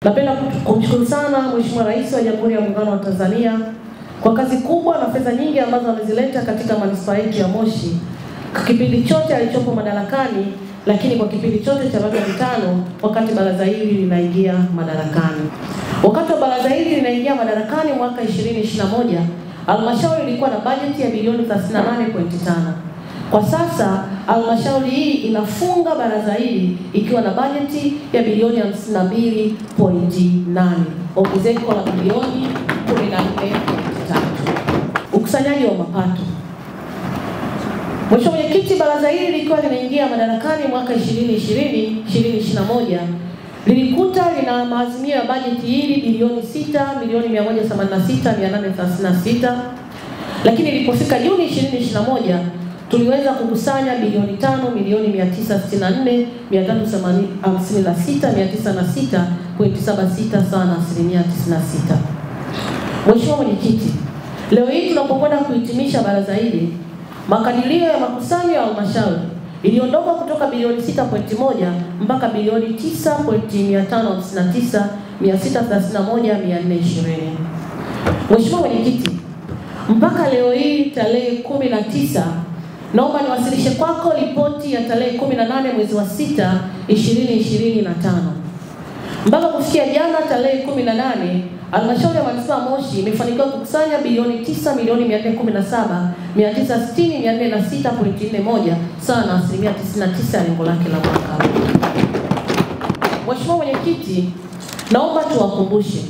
Napenda kumshukuru sana Mheshimiwa Rais wa Jamhuri ya Muungano wa Tanzania kwa kazi kubwa na fedha nyingi ambazo amezileta katika manispaa yetu ya Moshi kwa kipindi chote alichopo madarakani, lakini kwa kipindi chote cha miaka mitano wakati baraza hili linaingia madarakani. Wakati wa baraza hili linaingia madarakani mwaka 2021, halmashauri ilikuwa na bajeti ya bilioni 38.5. Kwa sasa halmashauri hii inafunga baraza hili ikiwa na bajeti ya bilioni 52.8, ongezeko la bilioni 14.3. Ukusanyaji wa mapato. Mheshimiwa Mwenyekiti, baraza hili likiwa linaingia madarakani mwaka 2021 lilikuta lina maazimio ya bajeti hili bilioni 6,186,836, lakini ilipofika Juni 2021 tuliweza kukusanya bilioni 5,964,356,906.76 sawa na 96%. Mheshimiwa Mwenyekiti, leo hii tunapokwenda kuhitimisha baraza hili, makadirio ya makusanyo ya halmashauri iliondoka kutoka bilioni 6.1 mpaka bilioni 9,559,631,420. Mheshimiwa Mwenyekiti, mpaka leo hii tarehe 19 naomba niwasilishe kwako ripoti ya tarehe 18 mwezi wa 6 2025. Mpaka kufikia jana tarehe 18, halmashauri ya manispaa Moshi imefanikiwa kukusanya bilioni 9,460,960,406.41 sawa na 99% ya lengo lake la mwaka. Mheshimiwa Mwenyekiti, naomba tuwakumbushe,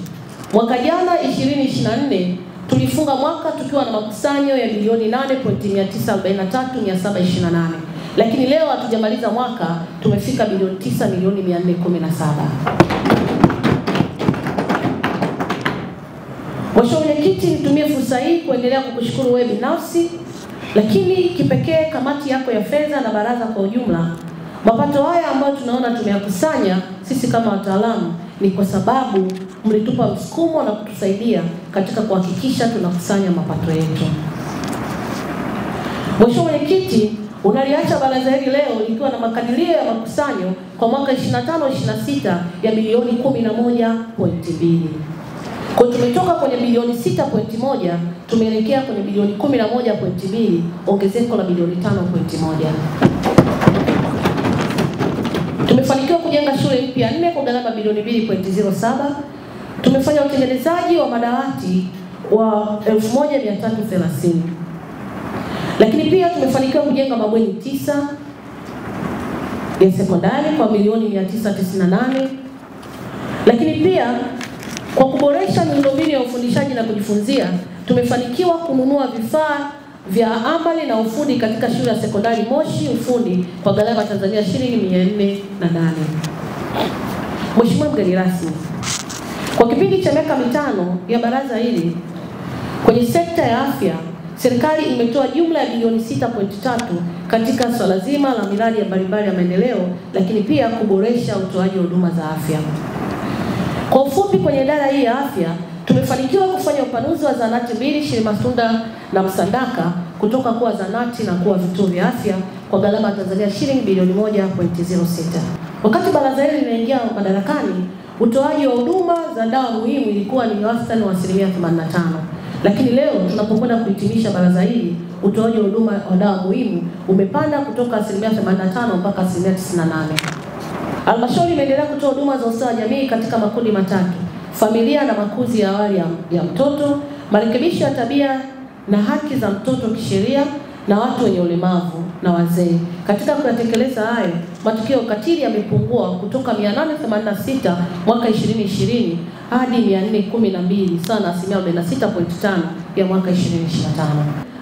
mwaka jana 2024 tulifunga mwaka tukiwa na makusanyo ya bilioni 8.943,728, lakini leo hatujamaliza mwaka tumefika bilioni 9,417,000. Mheshimiwa Mwenyekiti, nitumie fursa hii kuendelea kukushukuru wewe binafsi, lakini kipekee kamati yako ya fedha na baraza kwa ujumla. Mapato haya ambayo tunaona tumeyakusanya sisi kama wataalamu ni kwa sababu mlitupa msukumo na kutusaidia katika kuhakikisha tunakusanya mapato yetu. Mheshimiwa Mwenyekiti, unaliacha baraza hili leo likiwa na makadirio ya makusanyo kwa mwaka 25-26 ya bilioni 11.2. Kwa tumetoka kwenye bilioni 6.1 tumeelekea kwenye bilioni 11.2, ongezeko la bilioni 5.1. Tumefanikiwa kujenga shule mpya 4 kwa gharama bilioni 2.07. Tumefanya utengenezaji wa madawati wa 1330. Lakini pia tumefanikiwa kujenga mabweni 9 ya sekondari kwa milioni 998. Lakini pia kwa kuboresha miundombinu ya ufundishaji na kujifunzia, tumefanikiwa kununua vifaa vya amali na ufundi katika shule ya sekondari Moshi ufundi kwa gharama Tanzania shilingi 408. Mheshimiwa mgeni rasmi, kwa kipindi cha miaka mitano ya baraza hili kwenye sekta ya afya, serikali imetoa jumla ya bilioni 6.3 katika swala zima la miradi mbalimbali ya maendeleo, lakini pia kuboresha utoaji wa huduma za afya. Kwa ufupi, kwenye idara hii ya afya tumefanikiwa kufanya upanuzi wa zahanati 2 Shirimatunda na Msandaka kutoka kuwa zahanati na kuwa vituo vya afya kwa gharama Tanzania shilingi bilioni 1.06. Wakati baraza hili linaingia madarakani, utoaji wa huduma za dawa muhimu ilikuwa ni wastani wa 85%. Lakini leo tunapokwenda kuhitimisha baraza hili, utoaji wa huduma wa dawa muhimu umepanda kutoka 85% mpaka 98%. Halmashauri imeendelea kutoa huduma za ustawi wa jamii katika makundi matatu: familia na makuzi ya awali ya mtoto, marekebisho ya tabia na haki za mtoto kisheria, na watu wenye ulemavu na wazee. Katika kuyatekeleza hayo, matukio ya ukatili yamepungua kutoka 886 mwaka 2020 hadi 412 sawa na 46.5 ya mwaka 2025.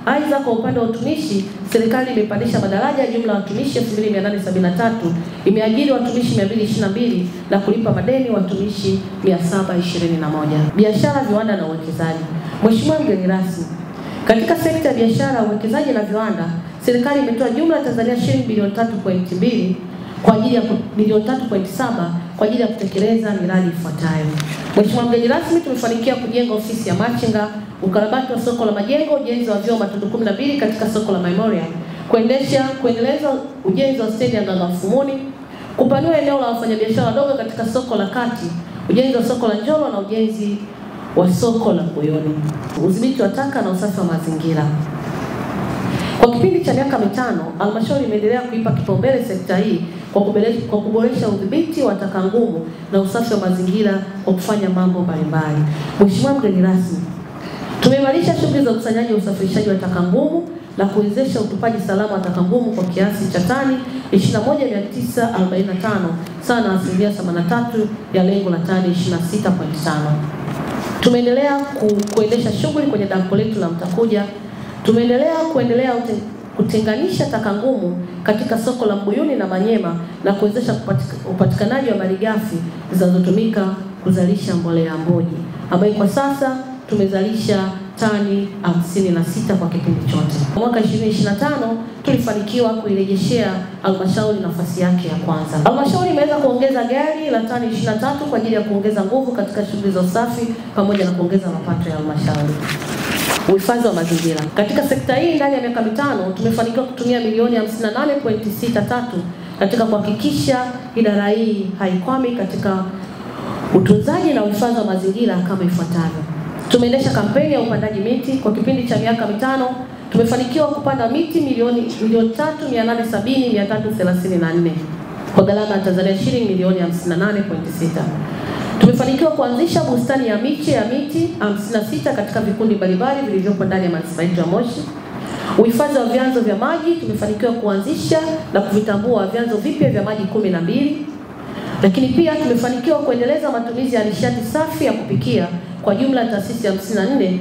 Aidha, kwa upande wa utumishi, serikali imepandisha madaraja jumla ya watumishi 2873, imeajiri watumishi 222 na kulipa madeni watumishi 721. Biashara, viwanda na uwekezaji. Mheshimiwa mgeni rasmi, katika sekta ya biashara, uwekezaji na viwanda, serikali imetoa jumla ya Tanzania shilingi bilioni 3.2 kwa ajili ya bilioni 3.7 kwa ajili ya kutekeleza miradi ifuatayo. Mheshimiwa mgeni rasmi, tumefanikiwa kujenga ofisi ya machinga, ukarabati wa soko la majengo, ujenzi wa vyoo matundu 12 katika soko la Memorial, kuendeleza ujenzi wa stendi ya Nganga Mfumuni, kupanua eneo la wafanyabiashara wadogo katika soko la kati, ujenzi wa soko la Njolo na ujenzi wa soko la Mbuyuni, udhibiti wa taka na usafi wa mazingira. Kwa kipindi cha miaka 5, halmashauri imeendelea kuipa kipaumbele sekta hii kwa kuboresha udhibiti wa taka ngumu na usafi wa mazingira kwa kufanya mambo mbalimbali. Mheshimiwa mgeni rasmi, tumeimarisha shughuli za ukusanyaji wa usafirishaji wa taka ngumu na kuwezesha utupaji salama wa taka ngumu kwa kiasi cha tani 21,945 sawa na 83% ya lengo la tani 26.5. Tumeendelea kuendesha shughuli kwenye dampo letu la Mtakuja. Tumeendelea kutenganisha taka ngumu katika soko la Mbuyuni na Manyema na kuwezesha upatikanaji wa malighafi zinazotumika kuzalisha mbolea mboji, ambayo kwa sasa tumezalisha tani 56 kwa kipindi chote. Mwaka 2025 tulifanikiwa kuirejeshea halmashauri nafasi yake ya kwanza. Halmashauri imeweza kuongeza gari la tani 23 kwa ajili ya kuongeza nguvu katika shughuli za usafi pamoja na kuongeza mapato ya halmashauri. Uhifadhi wa mazingira. Katika sekta hii ndani ya miaka 5 tumefanikiwa kutumia milioni 58.63 katika kuhakikisha idara hii haikwami katika utunzaji na uhifadhi wa mazingira kama ifuatavyo. Tumeendesha kampeni ya upandaji miti kwa kipindi cha miaka 5. Tumefanikiwa kupanda miti milioni 3,870,334 kwa gharama ya Tanzania shilingi milioni 58.6. Tumefanikiwa kuanzisha bustani ya miche ya miti 56 katika vikundi mbalimbali vilivyopo ndani ya manispaa ya Moshi. Uhifadhi wa vyanzo vya maji, tumefanikiwa kuanzisha na kuvitambua vyanzo vipya vya maji 12. Lakini pia tumefanikiwa kuendeleza matumizi ya nishati safi ya kupikia kwa jumla ya taasisi 54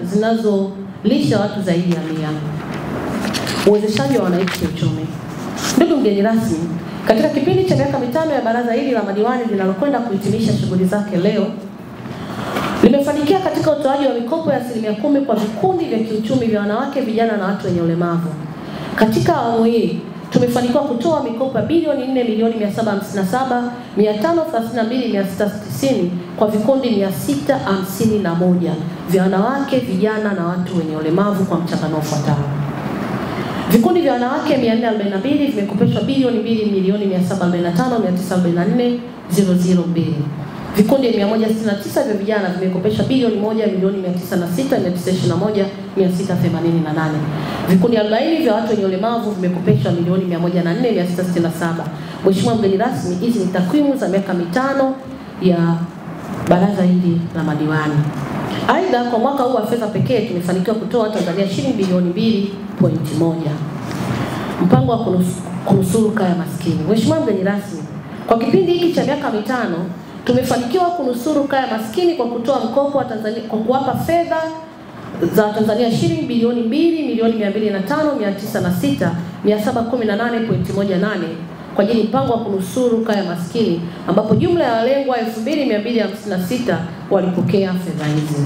zinazolisha watu zaidi ya 100. Uwezeshaji wa wananchi kiuchumi. Ndugu mgeni rasmi, katika kipindi cha miaka 5 ya baraza hili la madiwani linalokwenda kuhitimisha shughuli zake leo, limefanikiwa katika utoaji wa mikopo ya 10% kwa vikundi vya kiuchumi vya wanawake, vijana na watu wenye ulemavu. Katika awamu hii tumefanikiwa kutoa mikopo ya bilioni 4,757,532,690 kwa vikundi 651 vya wanawake, vijana na watu wenye ulemavu kwa mchanganuo ufuatao. Vikundi vya wanawake 442 vimekopeshwa bilioni 2,745,944,002. Vikundi 169 vya vijana vimekopeshwa bilioni 1,906,921,688. Vikundi 40 vya watu wenye ulemavu vimekopeshwa milioni 104,667. Mheshimiwa mgeni rasmi, hizi ni takwimu za miaka 5 ya baraza hili la madiwani. Aidha, kwa mwaka huu wa fedha pekee tumefanikiwa kutoa Tanzania shilingi bilioni 2.1 mpango wa kunusuru kaya maskini. Mheshimiwa mgeni rasmi, kwa kipindi hiki cha miaka 5 tumefanikiwa kunusuru kaya maskini kwa kutoa mkopo wa Tanzania kwa kuwapa fedha za Tanzania shilingi bilioni 2,205,906,718.18 kwa ajili mpango wa kunusuru kaya maskini, ambapo jumla ya walengwa 2,256 walipokea fedha hizi.